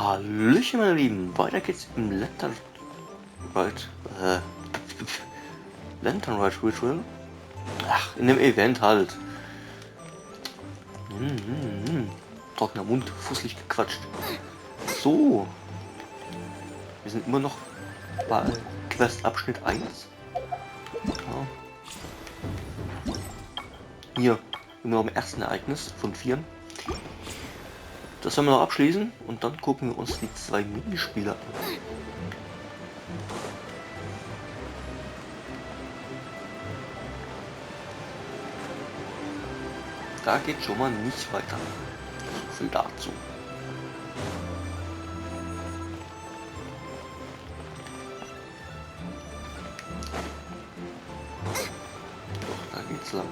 Hallöchen, meine Lieben, weiter geht's im Lanternrite Ritual. Ach, in dem Event halt. Trockener Mund, fußlich gequatscht. So. Wir sind immer noch bei Quest-Abschnitt 1. Ja. Hier, immer am ersten Ereignis von 4. Das werden wir noch abschließen und dann gucken wir uns die 2 Minispiele an. Da geht schon mal nicht weiter. So viel dazu. Doch, da geht's lang.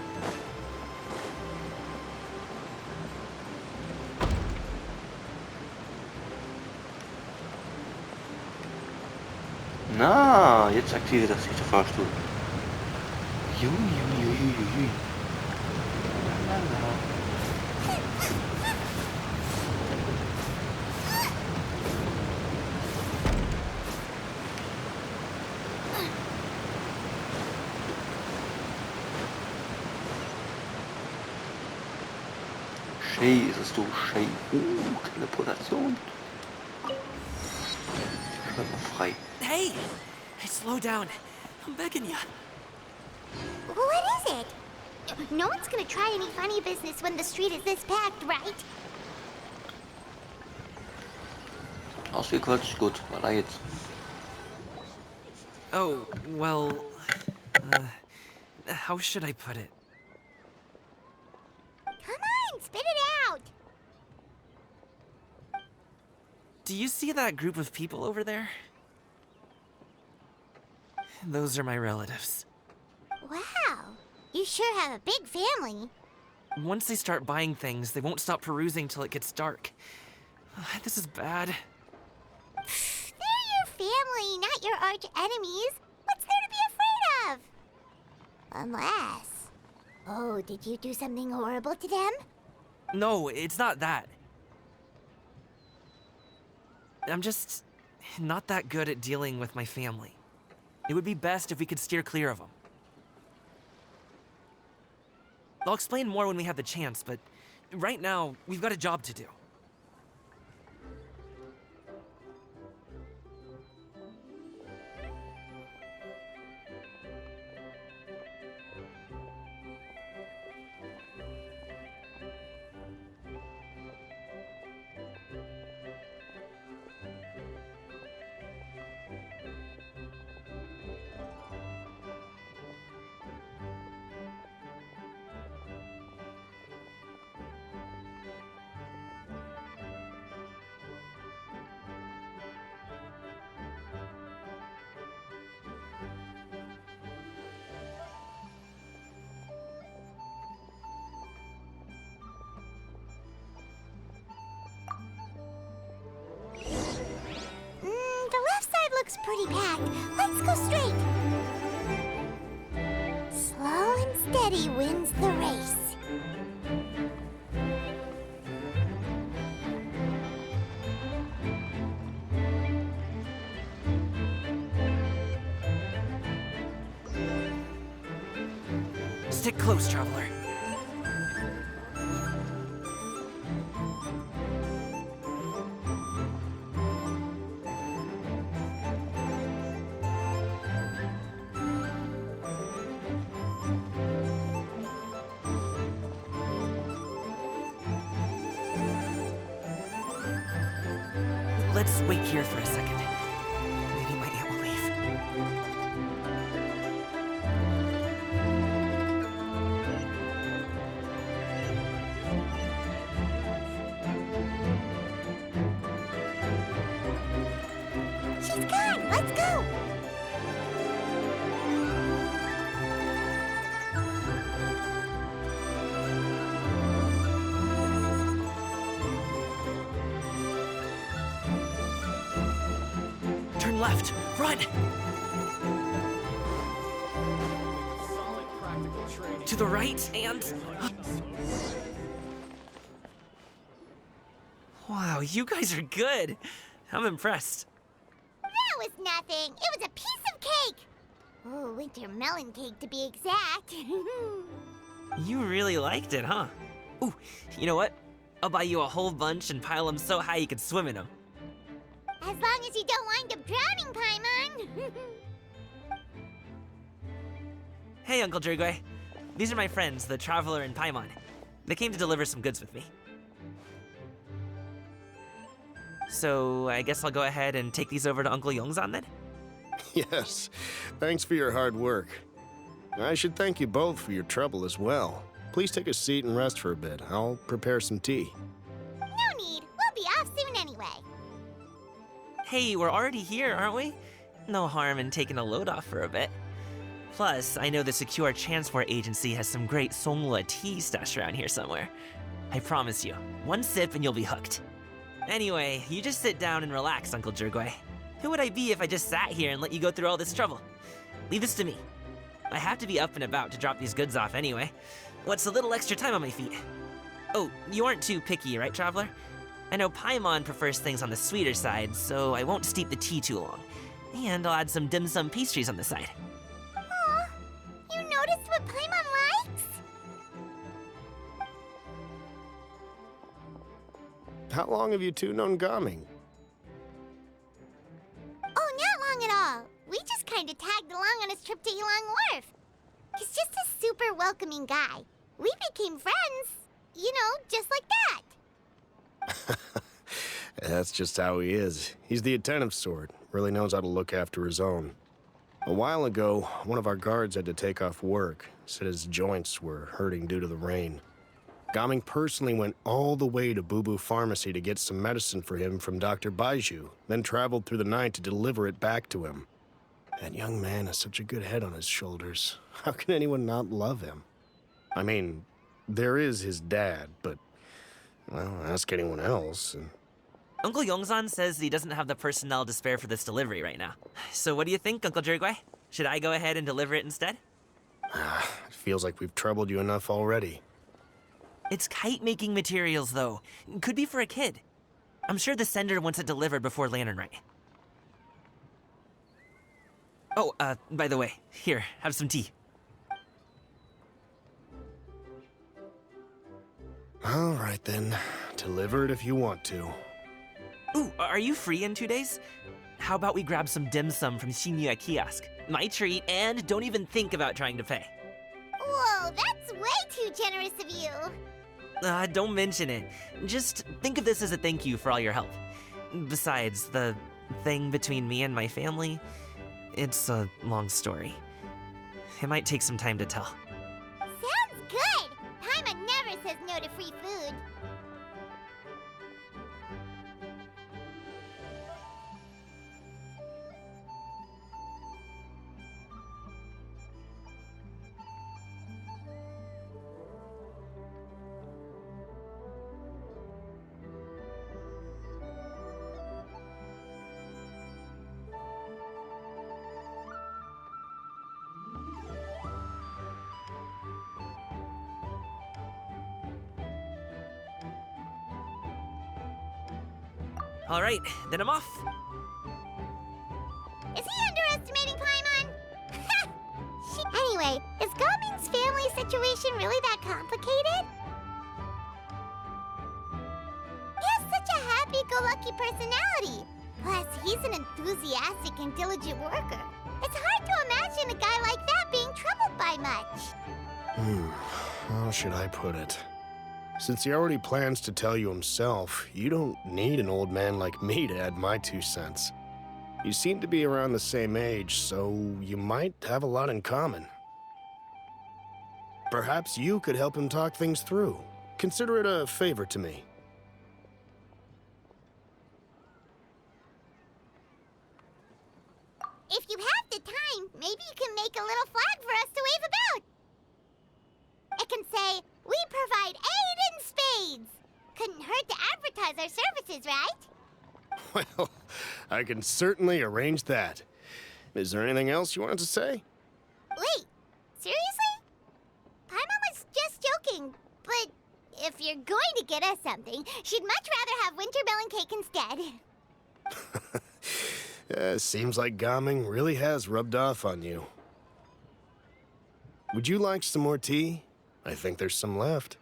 Na, jetzt aktiviert das sich der Fahrstuhl. Juiuiuiui. Shay ist es du, Shay. Teleportation. Schreib mal frei. Hey! Slow down. I'm begging you. What is it? No one's gonna try any funny business when the street is this packed, right? Ausgequatscht, gut, weiter jetzt. Oh, well... how should I put it? Come on, spit it out! Do you see that group of people over there? Those are my relatives. Wow, you sure have a big family. Once they start buying things, they won't stop perusing till it gets dark. This is bad. They're your family, not your arch enemies. What's there to be afraid of? Unless... Oh, did you do something horrible to them? No, it's not that. I'm just not that good at dealing with my family. It would be best if we could steer clear of them. I'll explain more when we have the chance, but right now, we've got a job to do. Looks pretty packed. Let's go straight. Slow and steady wins the race. Stick close, traveler. Let's wait here for a second. Maybe my aunt will leave. She's gone. Let's go. Turn left. Run! To the right and... Wow, you guys are good. I'm impressed. That was nothing. It was a piece of cake. Oh, winter melon cake to be exact. You really liked it, huh? Ooh, you know what? I'll buy you a whole bunch and pile them so high you could swim in them. As long as you don't wind up drowning, Paimon. Hey, Uncle Jirgwe. These are my friends, the Traveler and Paimon. They came to deliver some goods with me. So, I guess I'll go ahead and take these over to Uncle Yongzan then? Yes, thanks for your hard work. I should thank you both for your trouble as well. Please take a seat and rest for a bit. I'll prepare some tea. No need. We'll be off soon anyway. Hey, we're already here, aren't we? No harm in taking a load off for a bit. Plus, I know the Secure Transport Agency has some great Songhua tea stashed around here somewhere. I promise you, one sip and you'll be hooked. Anyway, you just sit down and relax, Uncle Jirgwe. Who would I be if I just sat here and let you go through all this trouble? Leave this to me. I have to be up and about to drop these goods off anyway. What's a little extra time on my feet? Oh, you aren't too picky, right, Traveler? I know Paimon prefers things on the sweeter side, so I won't steep the tea too long. And I'll add some dim sum pastries on the side. Aw, you noticed what Paimon likes? How long have you two known Gaming? Oh, not long at all. We just kind of tagged along on his trip to Yulong Wharf. He's just a super welcoming guy. We became friends, you know, just like that. That's just how he is. He's the attentive sort. Really knows how to look after his own. A while ago, one of our guards had to take off work. Said his joints were hurting due to the rain. Gaming personally went all the way to Boo Boo Pharmacy to get some medicine for him from Dr. Baiju, then traveled through the night to deliver it back to him. That young man has such a good head on his shoulders. How can anyone not love him? I mean, there is his dad, but, well, ask anyone else. And Uncle Yongzan says he doesn't have the personnel to spare for this delivery right now. So what do you think, Uncle Jirgwe? Should I go ahead and deliver it instead? it feels like we've troubled you enough already. It's kite-making materials, though. Could be for a kid. I'm sure the sender wants it delivered before Lanternrite. Oh, by the way, here, have some tea. All right, then. Deliver it if you want to. Ooh, are you free in 2 days? How about we grab some dim sum from Shinya Kiosk? My treat, and don't even think about trying to pay. Whoa, that's way too generous of you. Don't mention it. Just think of this as a thank you for all your help. Besides, the thing between me and my family, it's a long story. It might take some time to tell. Sounds good. Paimon never says no to free food. All right, then I'm off. Is he underestimating Paimon? Anyway, is Gaming's family situation really that complicated? He has such a happy-go-lucky personality. Plus, he's an enthusiastic and diligent worker. It's hard to imagine a guy like that being troubled by much. How should I put it? Since he already plans to tell you himself, you don't need an old man like me to add my 2 cents. You seem to be around the same age, so you might have a lot in common. Perhaps you could help him talk things through. Consider it a favor to me. If you have the time, maybe you can make a little flag for us to wave about. It can say, "We provide aid in spades." Couldn't hurt to advertise our services, right? Well, I can certainly arrange that. Is there anything else you wanted to say? Wait, seriously? Paimon was just joking, but if you're you're going to get us something, she'd much rather have wintermelon cake instead. Seems like Gaming really has rubbed off on you. Would you like some more tea? I think there's some left.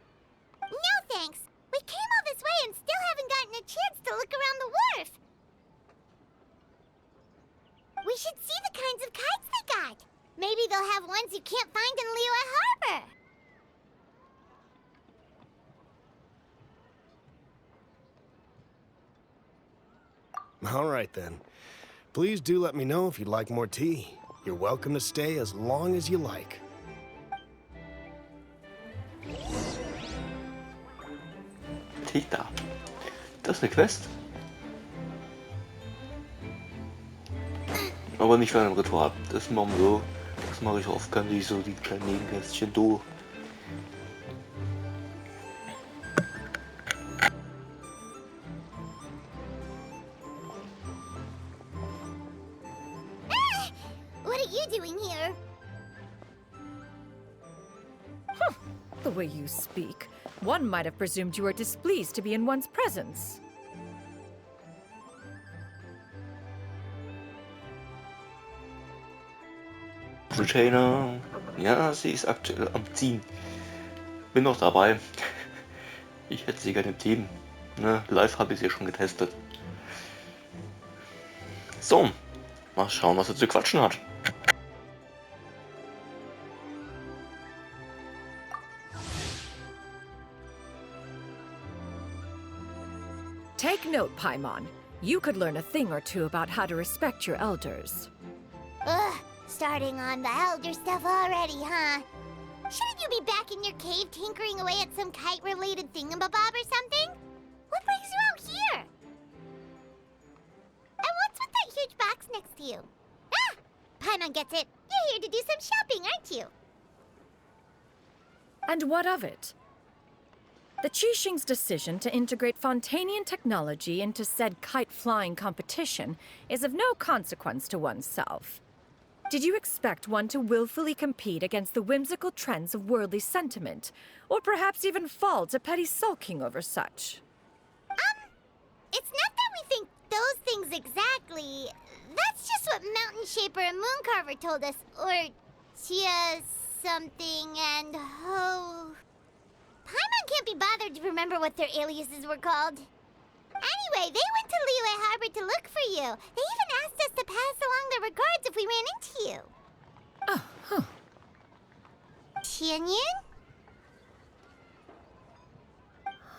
No thanks. We came all this way and still haven't gotten a chance to look around the wharf. We should see the kinds of kites they got. Maybe they'll have ones you can't find in Liyue Harbor. All right, then. Please do let me know if you'd like more tea. You're welcome to stay as long as you like. Tita. Das ist eine Quest. Aber nicht für ein Ritual. Das machen wir so. Das mache ich oft, kann ich so die kleinen Nebenquestchen durch. What are you doing here? The way you speak, one might have presumed you were displeased to be in one's presence. Retainer. Ja, sie ist aktuell am Ziehen. Bin noch dabei. Ich hätte sie gerne im Team. Ne, live habe ich sie schon getestet. So, mal schauen, was er zu quatschen hat. Take note, Paimon. You could learn a thing or two about how to respect your elders. Ugh, starting on the elder stuff already, huh? Shouldn't you be back in your cave tinkering away at some kite-related thingamabob or something? What brings you out here? And what's with that huge box next to you? Ah! Paimon gets it. You're here to do some shopping, aren't you? And what of it? The Qixing's decision to integrate Fontanian technology into said kite-flying competition is of no consequence to oneself. Did you expect one to willfully compete against the whimsical trends of worldly sentiment, or perhaps even fall to petty sulking over such? It's not that we think those things exactly. That's just what Mountain Shaper and Mooncarver told us. Or Chia something and Ho. Paimon can't be bothered to remember what their aliases were called. Anyway, they went to Liyue Harbor to look for you. They even asked us to pass along their regards if we ran into you. Oh, huh. Tianyun?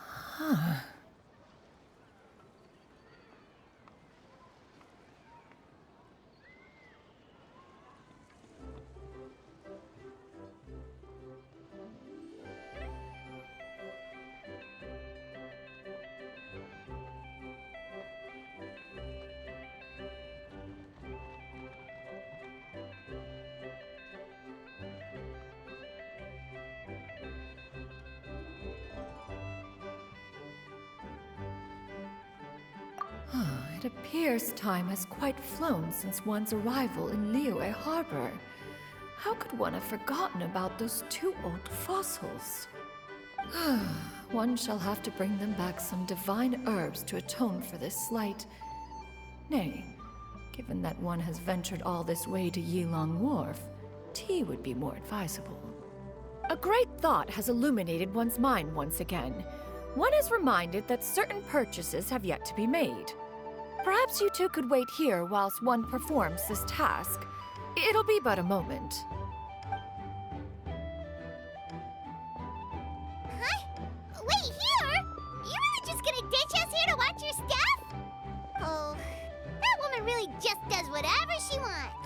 Huh. It appears time has quite flown since one's arrival in Liyue Harbor. How could one have forgotten about those two old fossils? One shall have to bring them back some divine herbs to atone for this slight. Nay, given that one has ventured all this way to Yilong Wharf, tea would be more advisable. A great thought has illuminated one's mind once again. One is reminded that certain purchases have yet to be made. Perhaps you two could wait here whilst one performs this task. It'll be but a moment. Huh? Wait, here? You really just gonna ditch us here to watch your stuff? Oh, that woman really just does whatever she wants.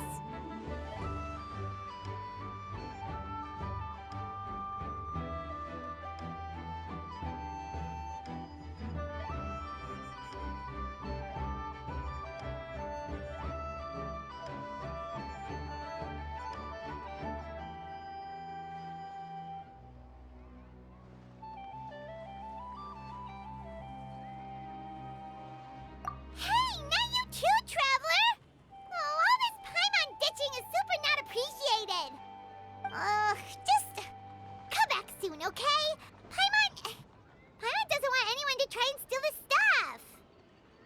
Hey, not you too, Traveler!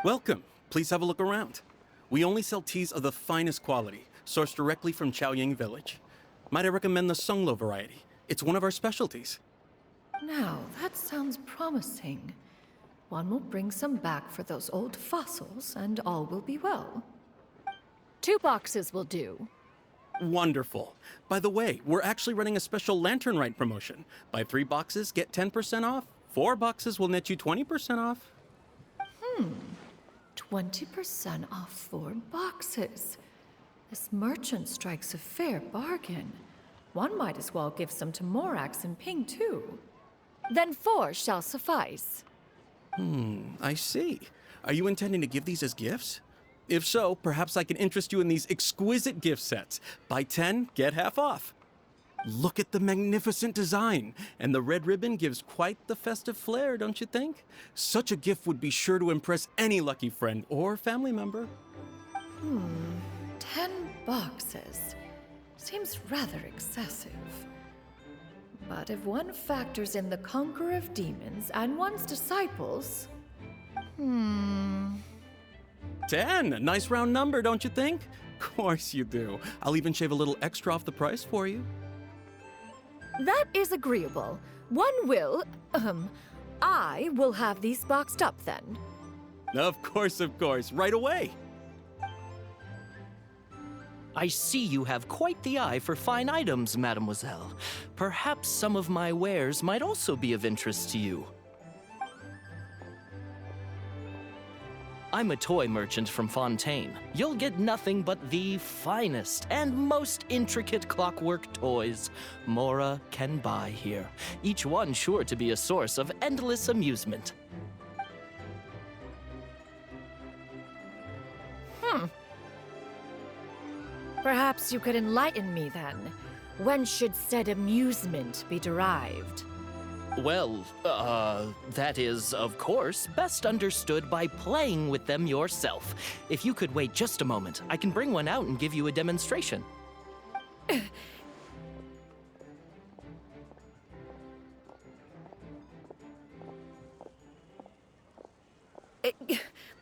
Welcome. Please have a look around. We only sell teas of the finest quality, sourced directly from Chaoying Village. Might I recommend the Songlo variety? It's one of our specialties. Now, that sounds promising. One will bring some back for those old fossils, and all will be well. 2 boxes will do. Wonderful. By the way, we're actually running a special Lanternrite promotion. Buy 3 boxes, get 10% off. 4 boxes will net you 20% off. 20% off 4 boxes. This merchant strikes a fair bargain. One might as well give some to Morax and Ping, too. Then 4 shall suffice. I see. Are you intending to give these as gifts? If so, perhaps I can interest you in these exquisite gift sets. Buy 10, get half off. Look at the magnificent design, and the red ribbon gives quite the festive flair, don't you think? Such a gift would be sure to impress any lucky friend or family member. 10 boxes. Seems rather excessive. But if one factors in the conqueror of demons and one's disciples... 10, a nice round number, don't you think? Of course you do. I'll even shave a little extra off the price for you. That is agreeable. I will have these boxed up then. Of course, right away. I see you have quite the eye for fine items, mademoiselle. Perhaps some of my wares might also be of interest to you. I'm a toy merchant from Fontaine. You'll get nothing but the finest and most intricate clockwork toys Mora can buy here. Each one sure to be a source of endless amusement. Perhaps you could enlighten me then. When should said amusement be derived? Well, that is, of course, best understood by playing with them yourself. If you could wait just a moment, I can bring one out and give you a demonstration.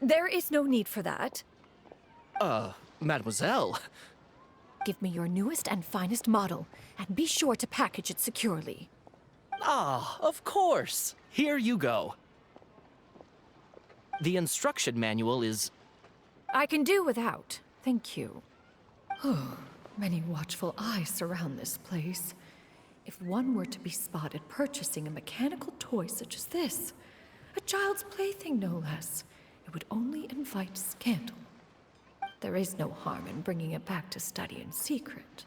There is no need for that. Mademoiselle. Give me your newest and finest model, and be sure to package it securely. Ah, of course. Here you go. The instruction manual is... I can do without, thank you. Many watchful eyes surround this place. If one were to be spotted purchasing a mechanical toy such as this, a child's plaything no less, it would only invite scandal. There is no harm in bringing it back to study in secret.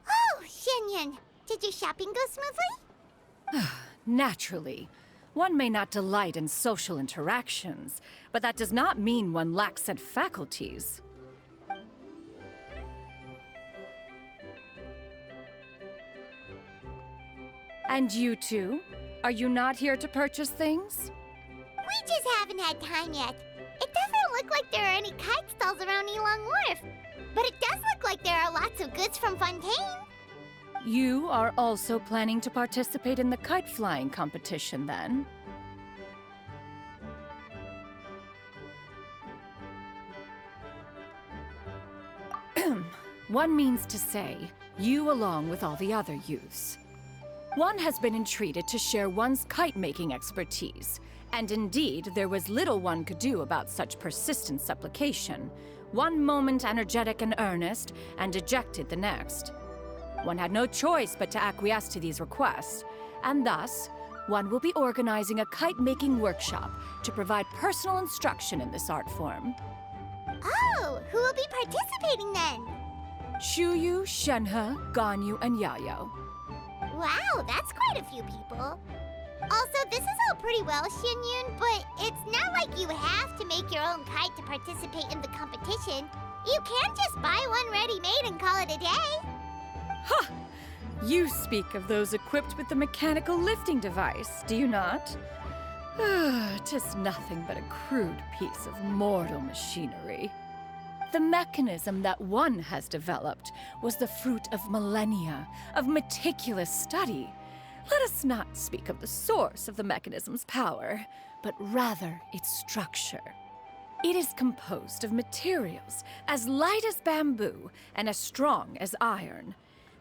Oh, Shenyan, did your shopping go smoothly? Naturally. One may not delight in social interactions, but that does not mean one lacks said faculties. And you two? Are you not here to purchase things? We just haven't had time yet. It doesn't look like there are any kite stalls around Elong Wharf, but it does look like there are lots of goods from Fontaine. You are also planning to participate in the kite flying competition, then? One means to say, you along with all the other youths. One has been entreated to share one's kite-making expertise, and indeed, there was little one could do about such persistent supplication. One moment energetic and earnest, and dejected the next. One had no choice but to acquiesce to these requests, and thus, one will be organizing a kite-making workshop to provide personal instruction in this art form. Oh, who will be participating then? Chuyu, Shenhe, Ganyu, and Yayo. Wow, that's quite a few people. Also, this is all pretty well, Xinyun, but it's not like you have to make your own kite to participate in the competition. You can just buy one ready-made and call it a day. Ha! You speak of those equipped with the mechanical lifting device, do you not? 'Tis nothing but a crude piece of mortal machinery. The mechanism that one has developed was the fruit of millennia of meticulous study. Let us not speak of the source of the mechanism's power, but rather its structure. It is composed of materials as light as bamboo and as strong as iron.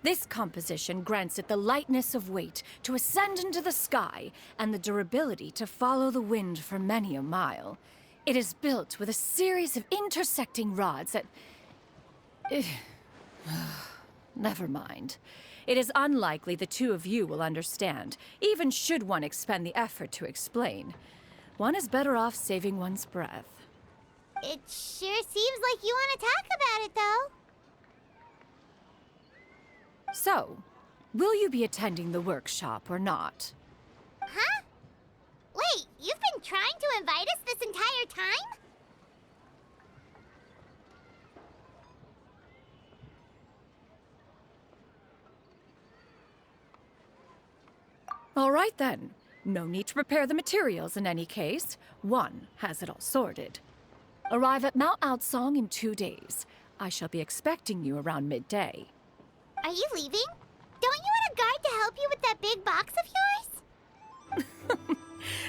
This composition grants it the lightness of weight to ascend into the sky and the durability to follow the wind for many a mile. It is built with a series of intersecting rods that... Never mind. It is unlikely the two of you will understand, even should one expend the effort to explain. One is better off saving one's breath. It sure seems like you want to talk about it, though. So, will you be attending the workshop or not? Huh? Wait, you've been trying to invite us this entire time? All right then. No need to prepare the materials in any case. One has it all sorted. Arrive at Mount Outsong in 2 days. I shall be expecting you around midday. Are you leaving? Don't you want a guard to help you with that big box of yours?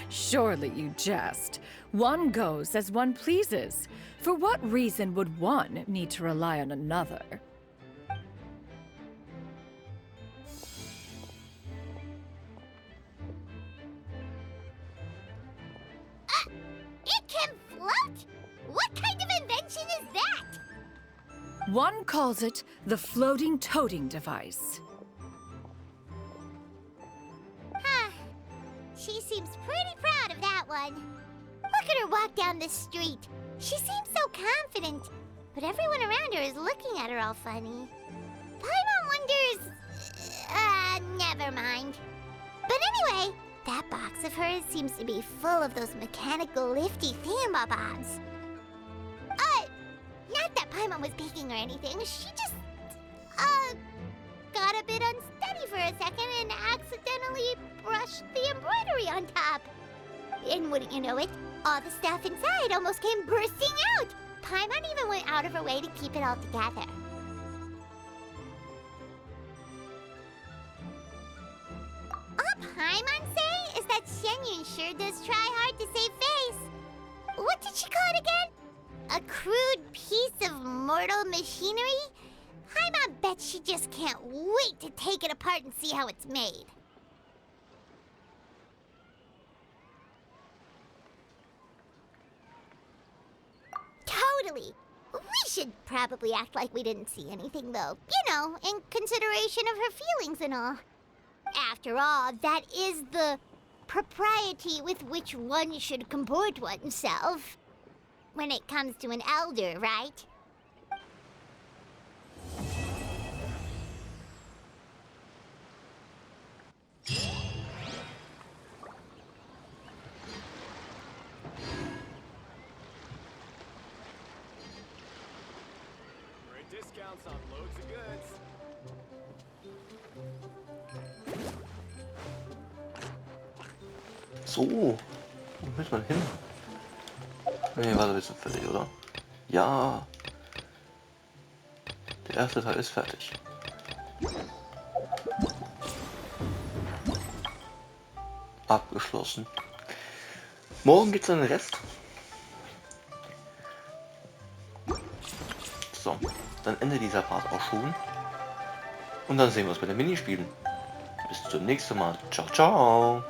Surely you jest. One goes as one pleases. For what reason would one need to rely on another? It can float? What kind of invention is that? One calls it the floating toting device. Huh. She seems pretty proud of that one. Look at her walk down the street. She seems so confident, but everyone around her is looking at her all funny. Paimon wonders... never mind. But anyway, that box of hers seems to be full of those mechanical lifty thingamabobs. Not that Paimon was peeking or anything. She just, got a bit unsteady for a second and accidentally brushed the embroidery on top. And wouldn't you know it, all the stuff inside almost came bursting out. Paimon even went out of her way to keep it all together. All Paimon say is that Shenyun sure does try hard to save face. What did she call it again? A crude piece of mortal machinery? Paimon bet she just can't wait to take it apart and see how it's made. Totally. We should probably act like we didn't see anything, though. You know, in consideration of her feelings and all. After all, that is the propriety with which one should comport oneself. When it comes to an elder, right? Great discounts on loads of goods. So, wo muss man hin? Nee, warte, wir sind fertig, oder? Ja! Der erste Teil ist fertig. Abgeschlossen. Morgen geht's an den Rest. So, dann endet dieser Part auch schon. Und dann sehen wir uns bei den Minispielen. Bis zum nächsten Mal. Ciao, ciao!